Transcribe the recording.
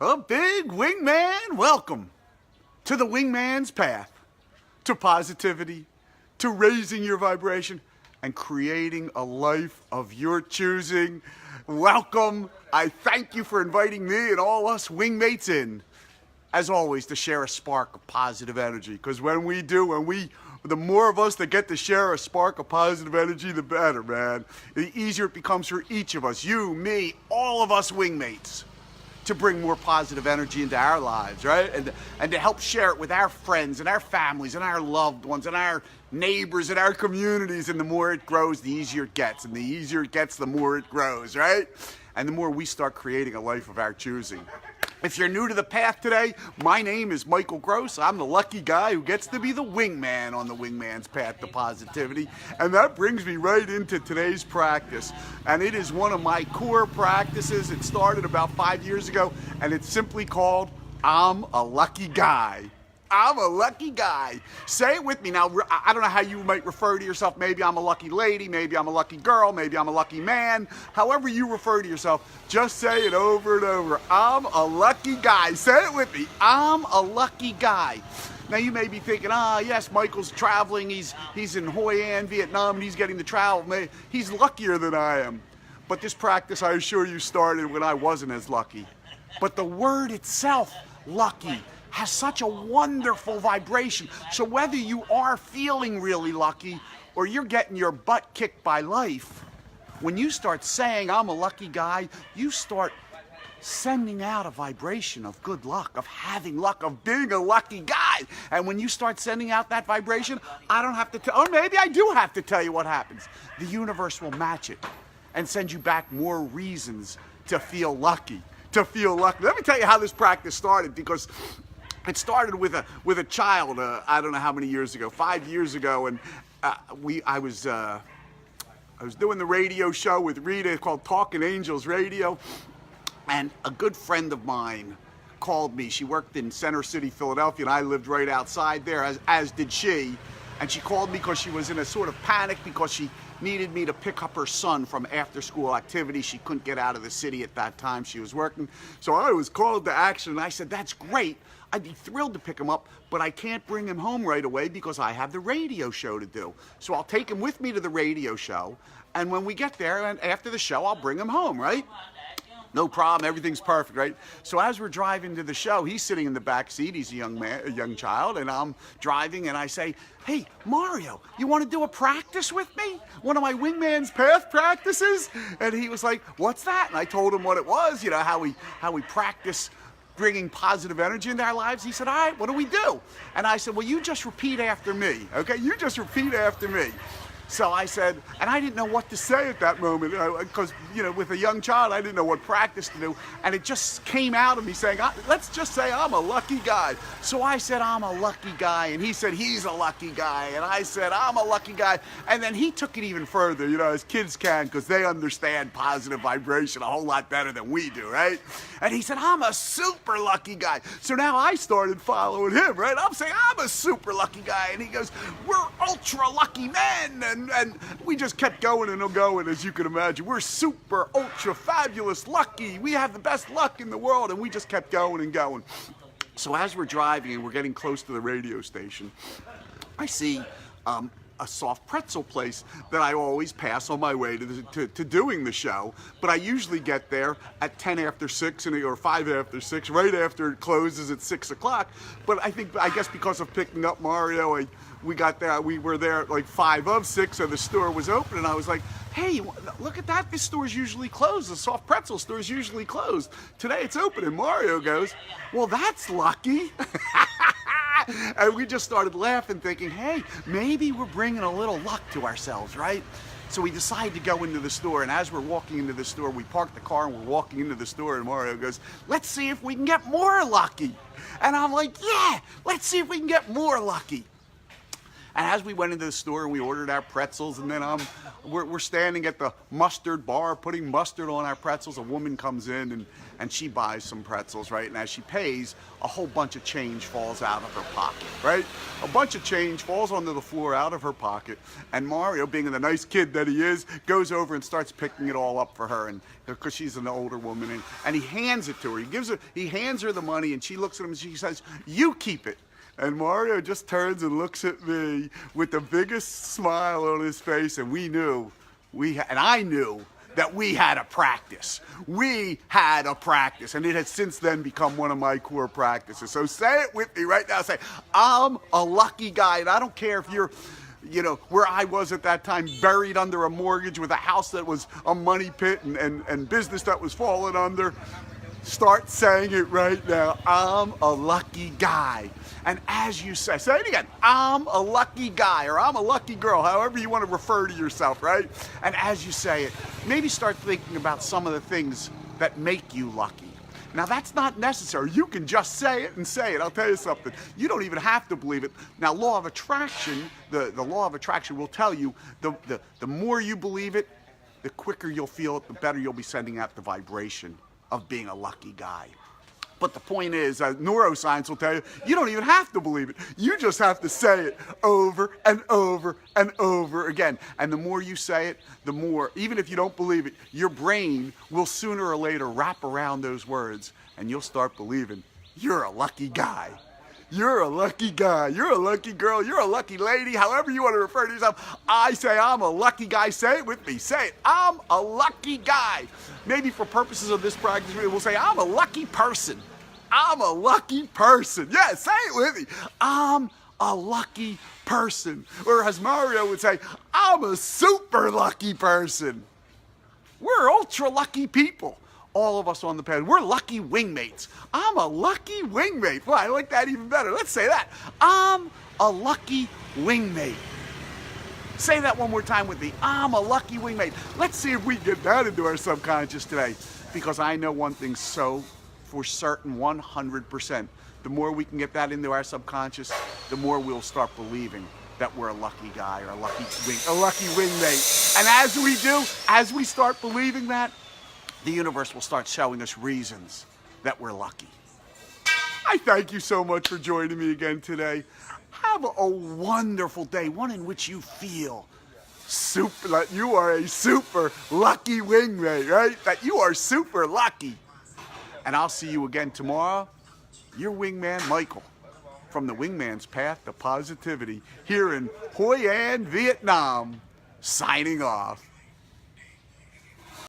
A big wingman, welcome to the wingman's path, to positivity, to raising your vibration, and creating a life of your choosing. Welcome. I thank you for inviting me and all us wingmates in, as always, to share a spark of positive energy. Because when we do, the more of us that get to share a spark of positive energy, the better, man. The easier it becomes for each of us, you, me, all of us wingmates, to bring more positive energy into our lives, right? And to help share it with our friends and our families and our loved ones and our neighbors and our communities. And the more it grows, the easier it gets. And the easier it gets, the more it grows, right? And the more we start creating a life of our choosing. If you're new to the path today, my name is Michael Gross. I'm the lucky guy who gets to be the wingman on the wingman's path to positivity. And that brings me right into today's practice. And it is one of my core practices. It started about 5 years ago, and it's simply called I'm a Lucky Guy. I'm a lucky guy. Say it with me. Now, I don't know how you might refer to yourself. Maybe I'm a lucky lady. Maybe I'm a lucky girl. Maybe I'm a lucky man. However you refer to yourself, just say it over and over. I'm a lucky guy. Say it with me. I'm a lucky guy. Now, you may be thinking, yes, Michael's traveling. He's in Hoi An, Vietnam, and he's getting to travel. He's luckier than I am. But this practice, I assure you, started when I wasn't as lucky. But the word itself, lucky, has such a wonderful vibration. So whether you are feeling really lucky or you're getting your butt kicked by life, when you start saying, I'm a lucky guy, you start sending out a vibration of good luck, of having luck, of being a lucky guy. And when you start sending out that vibration, I don't have to or maybe I do have to tell you what happens. The universe will match it and send you back more reasons to feel lucky, Let me tell you how this practice started, because it started with a child. I don't know how many years ago, 5 years ago, and I was doing the radio show with Rita called Talking Angels Radio, and a good friend of mine called me. She worked in Center City, Philadelphia, and I lived right outside there, as did she. And she called me because she was in a sort of panic because she needed me to pick up her son from after-school activities. She couldn't get out of the city at that time. She was working. So I was called to action, and I said, that's great. I'd be thrilled to pick him up, but I can't bring him home right away because I have the radio show to do. So I'll take him with me to the radio show, and when we get there, and after the show, I'll bring him home, right? No problem, everything's perfect, right? So as we're driving to the show, he's sitting in the back seat, he's a young child, and I'm driving, and I say, hey, Mario, you want to do a practice with me? One of my Wingman's Path practices? And he was like, what's that? And I told him what it was, how we practice bringing positive energy into our lives. He said, all right, what do we do? And I said, well, you just repeat after me, okay? You just repeat after me. So I said, and I didn't know what to say at that moment, because, with a young child, I didn't know what practice to do. And it just came out of me saying, let's just say I'm a lucky guy. So I said, I'm a lucky guy. And he said, he's a lucky guy. And I said, I'm a lucky guy. And then he took it even further, as kids can, because they understand positive vibration a whole lot better than we do, right? And he said, I'm a super lucky guy. So now I started following him, right? I'm saying, I'm a super lucky guy. And he goes, we're ultra lucky men. And we just kept going and going, as you can imagine. We're super, ultra, fabulous, lucky. We have the best luck in the world. And we just kept going and going. So as we're driving and we're getting close to the radio station, I see a soft pretzel place that I always pass on my way to doing the show. But I usually get there at 10 after 6 or 5 after 6, right after it closes at 6 o'clock. But I guess because of picking up Mario, we were there at like 5 of 6, so the store was open, and I was like, hey, look at that, this store's usually closed. The soft pretzel store's usually closed. Today it's open. And Mario goes, well, that's lucky. And we just started laughing, thinking, hey, maybe we're bringing a little luck to ourselves, right? So we decided to go into the store, and as we're walking into the store, we parked the car and we're walking into the store, and Mario goes, let's see if we can get more lucky. And I'm like, yeah, let's see if we can get more lucky. And as we went into the store and we ordered our pretzels, and then we're standing at the mustard bar putting mustard on our pretzels, a woman comes in and she buys some pretzels, right? And as she pays, a whole bunch of change falls out of her pocket, right? A bunch of change falls onto the floor out of her pocket, and Mario, being the nice kid that he is, goes over and starts picking it all up for her, and because she's an older woman, and he hands it to her. He hands her the money, and she looks at him and she says, "You keep it." And Mario just turns and looks at me with the biggest smile on his face, and I knew that we had a practice. We had a practice, and it has since then become one of my core practices. So say it with me right now. Say, I'm a lucky guy, and I don't care if you're, where I was at that time, buried under a mortgage with a house that was a money pit and business that was falling under. Start saying it right now. I'm a lucky guy. And as you say it again, I'm a lucky guy, or I'm a lucky girl, however you want to refer to yourself, right? And as you say it, maybe start thinking about some of the things that make you lucky. Now, that's not necessary. You can just say it and say it. I'll tell you something. You don't even have to believe it. Now, law of attraction, the law of attraction will tell you the more you believe it, the quicker you'll feel it, the better you'll be sending out the vibration of being a lucky guy. But the point is, neuroscience will tell you, you don't even have to believe it. You just have to say it over and over and over again. And the more you say it, the more, even if you don't believe it, your brain will sooner or later wrap around those words, and you'll start believing you're a lucky guy. You're a lucky guy. You're a lucky girl. You're a lucky lady. However you want to refer to yourself. I say I'm a lucky guy. Say it with me. Say it. I'm a lucky guy. Maybe for purposes of this practice, we'll say I'm a lucky person. I'm a lucky person. Yeah, say it with me. I'm a lucky person. Or as Mario would say, I'm a super lucky person. We're ultra lucky people. All of us on the path. We're lucky wingmates. I'm a lucky wingmate. Well, I like that even better. Let's say that. I'm a lucky wingmate. Say that one more time with me. I'm a lucky wingmate. Let's see if we can get that into our subconscious today. Because I know one thing so for certain, 100%. The more we can get that into our subconscious, the more we'll start believing that we're a lucky guy or a lucky wingmate. And as we do, as we start believing that, the universe will start showing us reasons that we're lucky. I thank you so much for joining me again today. Have a wonderful day, one in which you feel that you are a super lucky wingmate, right? That you are super lucky. And I'll see you again tomorrow. Your wingman, Michael, from the Wingman's Path to Positivity here in Hoi An, Vietnam, signing off.